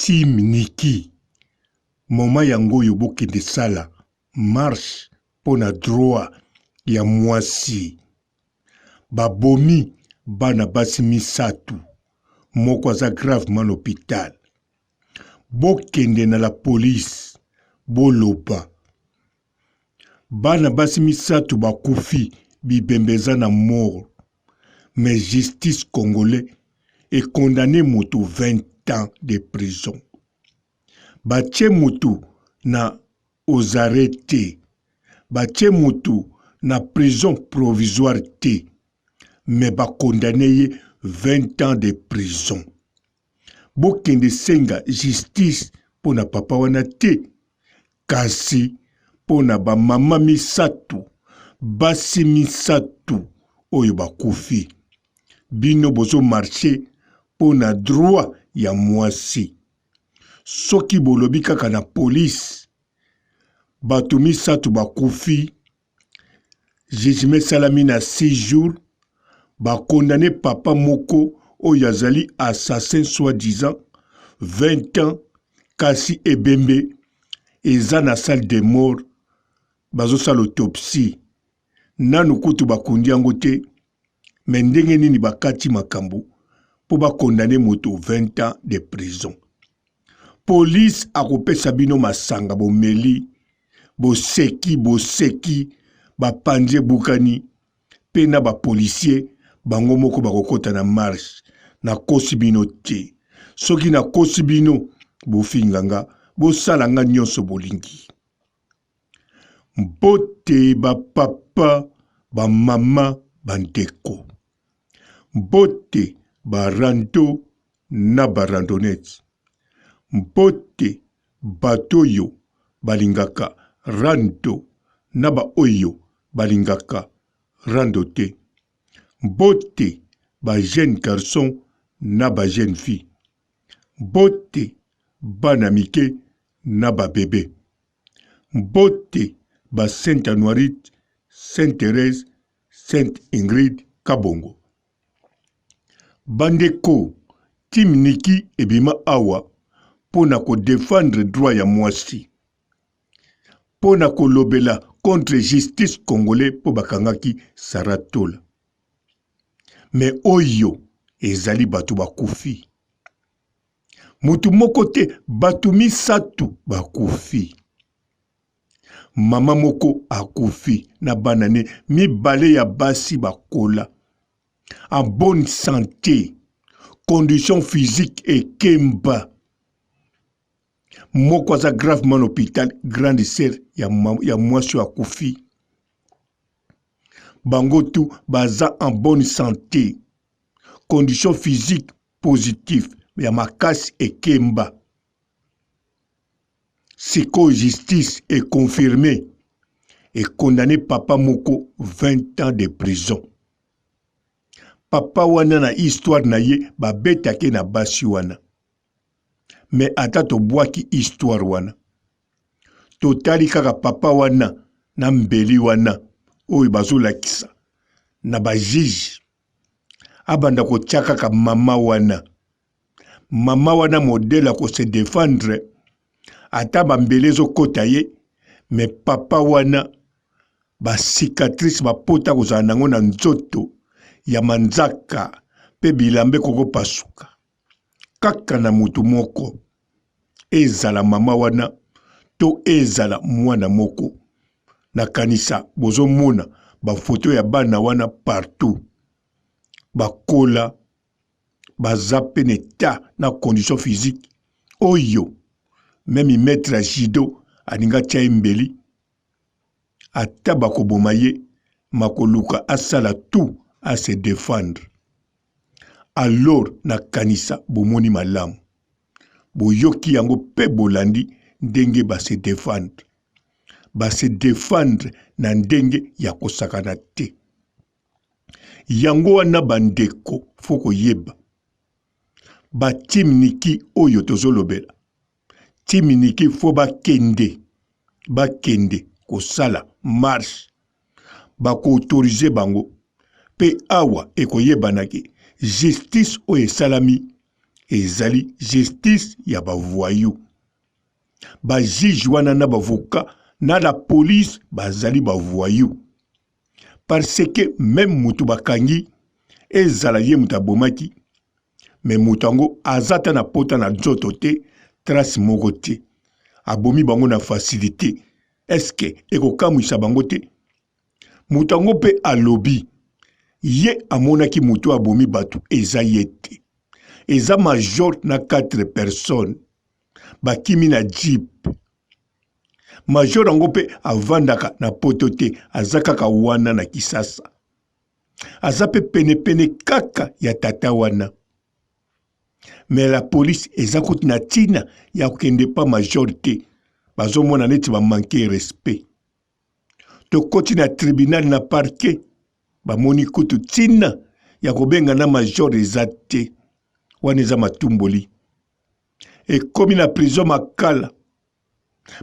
Team Niki moma yango oyo bokende sala marche pona droit ya mwasi babomi bana basi misatu moko aza gravement l'hôpital bokende na la police boloba bana basi misatu bakufi bibembeza na mort mais justice congolais est condamné moto 20 ans de prison batie moto na aux arrêtés batie moto na prison provisoire te mais ba condamné 20 ans de prison bokende senga justice pona papa wana te kasi pona ba mama misatu basi misatu oyo bakufi bino bozo marché pona droit ya mwasi soki bolobi kaka na police bato misatu bakufi jugement salami na 6 jours condamné papa moko oyo azali assassin soi-disant 20 ans kasi ebembe eza na salle de mort bazosala autopsie nanu kutu bakundi yango te me ndenge nini bakati makambo po condamné moto 20 ans de prison police akopesa bino masanga bomeli boseki bapanje bukani pe na bapolisier bango moko bakokota na marche na kosi bino te soki na kosi bino bofinganga bosala nga nyonso bolingi mbote bapapa bamama bandeko mbote barando na barandonnette mbote bato oyo balingaka rando na baoyo balingaka rando te mbote ba jeune garçon na ba jeune fille mbote bana mike na ba bébé mbote ba Sainte Anuarite Sainte Thérèse Sainte Ingrid Kabongo bandeko Team Niki ebima awa pona ko défendre droit ya mwasi pona ko lobela contre justice congolais po bakangaki Saratola mais oyo ezali bato bakufi mutu moko te bato misatu bakufi mama moko akufi na banane mibale ya basi bakola en bonne santé condition physique et kemba moko aza gravement l'hôpital grande sœur ya mwasi akufi bango tout baza en bonne santé condition physique positive ya makasi ekemba siko justice est confirmée et condamné papa moko 20 ans de prison papa wana na histoire na ye babetake na basi wana mais ata tobwaki histoire wana totali kaka papa wana na mbeli wana oyo bazolakisa na bajiji abanda kotia kaka mama wana modèle ako se défendre ata bambeli ezokota ye mais papa wana basicatrice bapota kozala nango na nzoto ya manzaka pe bilambe kokopasuka kaka na mutu moko ezala mama wana to ezala mwana moko nakanisa bozomona bafoto ya bana wana partout bakola baza pene ta na condition physique oyo même maître judo aninga tia mbeli ata bakoboma ye makoluka asala tout à se défendre alors nakanisa bomoni malamu boyoki yango pe bolandi ndenge base défendre na ndenge ya kosakana te yango wana bandeko foko yeba ba Team Niki oyo tozolobela Team Niki fo bakende kosala marche bako autoriser bango pe awa ekoyebanaki justice oyo esalami ezali justice ya bavoyou. Ba juge wana na bavoka na la police bazali bavoyou. Parce que même mutu bakangi ezala ye mutu abomaki, mais mutu ango azata na pota na nzoto te, trace moko te, abomi bango na facilité. Est-ce que ekokamwisa bango te? Mutu ango pe alobi ye amonaki mutu abomi batu eza ye te. Eza major na 4 personnes bakimi na jeep. Major ango pe avandaka na poto te, azakaka wana na Kisasa. Azape pene kaka ya tata wana. Mais la police ezakut na tina ya kende pa major te. Bazo mona neti ba manquer respect. To koti na tribunal na parquet ba moni kutu tina ya kobenga na major ezate. Wana eza matumboli. E komi na prison makala.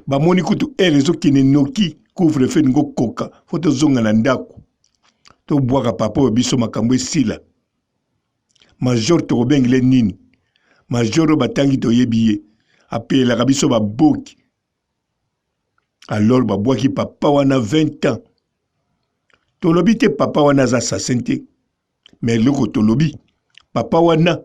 Ba moni kutu erezo kine noki couvre feu ngo koka. Foto zonga na ndako. To bwaka papa biso makambo esila. Major to kobengle nini? Major batangi to yebiye. Apela kabiso ba boki. Alors babwaki papa wana 20 ans. Tolobi te papa wana za assassin te. Mais loko tolobi papa wana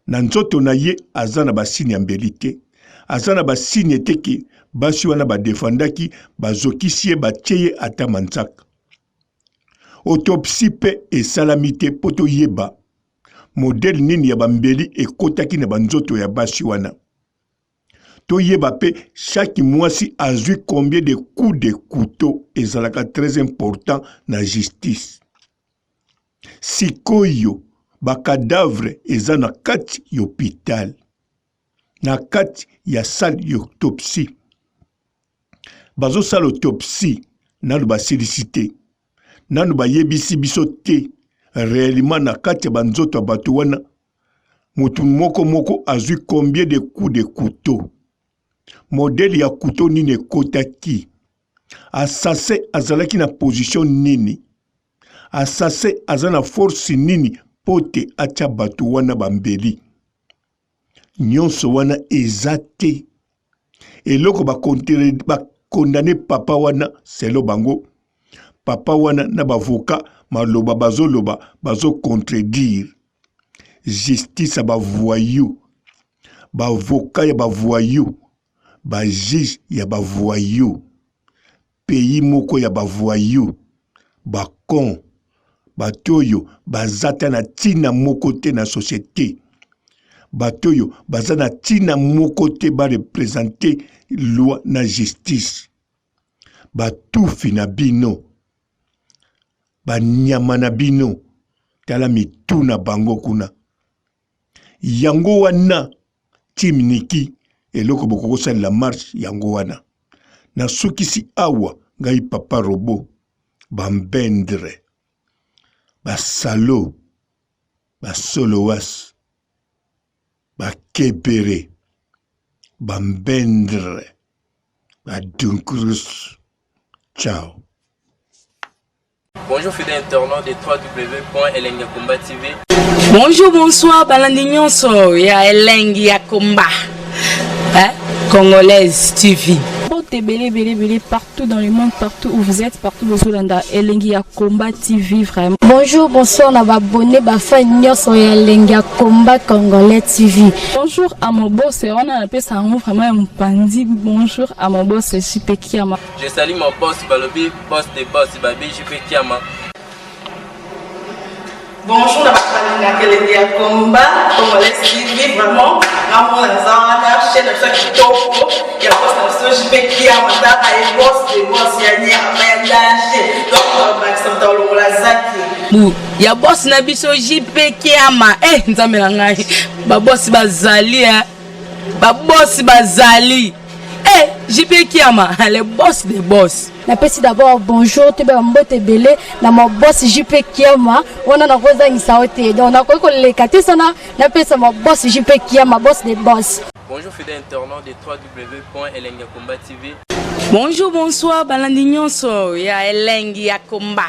na nzoto na ye azana ba signe ambeli te. Azana ba signe te ke basi wana ba defendaki bazokisi ye batieye ata manzaka. Autopsie pe esalamite poto yeba modèle nini ya bambeli ekotaki na banzoto ya basi wana. To yeba pe chaque mois azui combien de coups de couteau ezalaka très important na justice. Sikoyo ba cadavre eza na kati y'hôpital. Na kati ya salle y'autopsie. Bazo salle autopsie nanu ba silicité. Nanu ba yebisi biso te réellement na kati banzoto batu wana mutu moko azui combien de coups de couteau. Modèle ya couteau nini kotaki. Assassin azalaki na position nini. Assassin azana force nini pote acha batu wana bambeli. Nyonso wana ezate. Eloko ba condamné papa wana selo bango. Papa wana na bavoka maloba bazoloba bazo contredire. Justice ba voyou. Bavoka ya ba voyou. Ba juge ya ba voyou. Pays moko ya ba voyou. Ba con. Batoyo bazata na tina moko te na société. Batoyo bazana tina moko te ba représenter loi na justice. Batufi na bino. Banyama na bino. Tala mituna bango kuna. Yango wana timniki eloko bokoko sali la marche yango wana. Na sukisi awa ngai papa robo bambendre. Basalo, basoloas, bakebere, bambendre, badunkrus. Ciao. Bonjour fidèles internautes de www.elengiakomba TV. Bonjour, bonsoir, balandi nyonso ya Elengi ya Komba. Congolaise TV. Belé partout dans le monde, partout où vous êtes, partout où vous êtes, Elengi ya Komba TV vraiment. Bonjour, bonsoir, on va abonné fan nyonso ya Elengi ya Komba Congolais TV. Bonjour à mon boss, on a appelé ça vraiment un pandi. Bonjour à mon boss, JP Kiama. Je salue mon boss Balobi, boss des boss Babi, JP Kiama. Bonjour, na Elengi ya Komba Congolais TV vraiment. Ramon Lazana, chaîne de chaque topo, il y a pas de JP Kiama, et boss des boss, il y a un danger. Donc, Maxime Tolo Lazaki. Ya boss na biso JP Kiama. Nzambe na ngai. Ba boss bazali Ba boss bazali. JP Kiama, le boss des boss. Napesi d'abord bonjour, te ba mbote belé na mo boss JP Kiama, wana na koza ngisaote. Donc na ko le katisana, napesa mo boss JP Kiama, boss des boss. Bonjour fidèles internautes de www.elengiakomba TV. Bonjour, bonsoir, balandi nyonso ya Elengi ya Komba.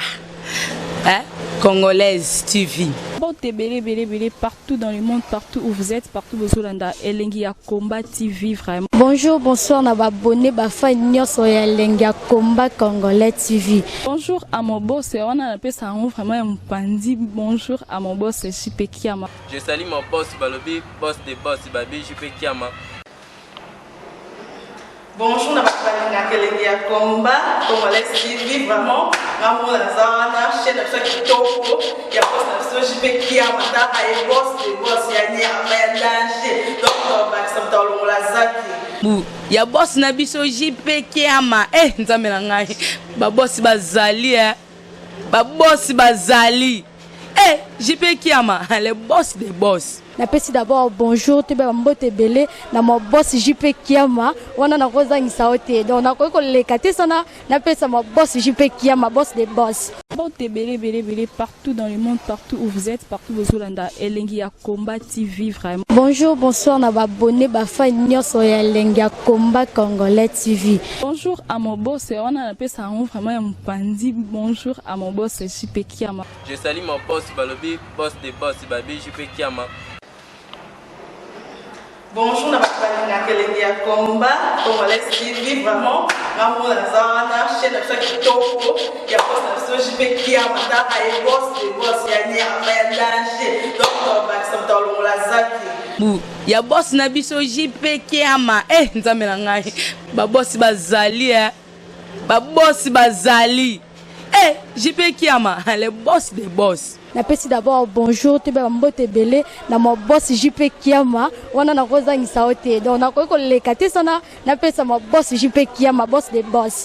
Congolaise TV. Bon, t'es belé, partout dans le monde, partout où vous êtes, partout où vous êtes, Elengi ya Combat TV, vraiment. Bonjour, bonsoir, na abonné, fa nyonso ya Elengi ya Combat Congolais TV. Bonjour à mon boss, on a appelé ça vraiment un pandi. Bonjour à mon boss, JP Kiama. Je salue mon boss Balobi, boss des boss, Babi JP Kiama. Bonjour, na Elengi ya Combat Congolais TV, vraiment. Ngamu na zana, chaîne de kitoko, ya boss na JP Kiama, ta ay boss des boss ya ni ya danger. Donc ba samta longola zaki. Ya boss na biso JP Kiama. Nzambe na ngai. Ba boss bazali Ba boss bazali. JP Kiama, le boss des boss. Napesi d'abord bonjour te ba mbote belé na mo boss JP Kiama wana na kozangisa ote donc na ko lekate sana napesa mo boss JP Kiama boss des boss. Bon, t'es belé, partout dans le monde, partout où vous êtes, partout où vous êtes, Elengi ya Combat TV, vraiment. Bonjour, bonsoir, na abonné, fa nyonso ya Elengi ya Combat Congolais TV. Bonjour à mon boss, on a appelé ça vraiment un pandi. Bonjour à mon boss, JP Kiama. Je salue mon boss Balobi, boss des boss, Babi JP Kiama. Bonjour, na Elengi ya Combat Congolais TV, vraiment. Ngamu na zana, chaîne de kitoko, ya boss na JP Kiama, ta ay boss des boss ya ni ya danger. Donc ba samta longola zaki. Ya boss na biso JP Kiama. Nzambe na ngai. Ba boss bazali Ba boss bazali. JP Kiama, le boss des boss. Napesi d'abord bonjour te ba mbote belé na mo boss JP Kiama wana na kozangisa ote donc na ko lekate sana napesa mo boss JP Kiama boss des boss.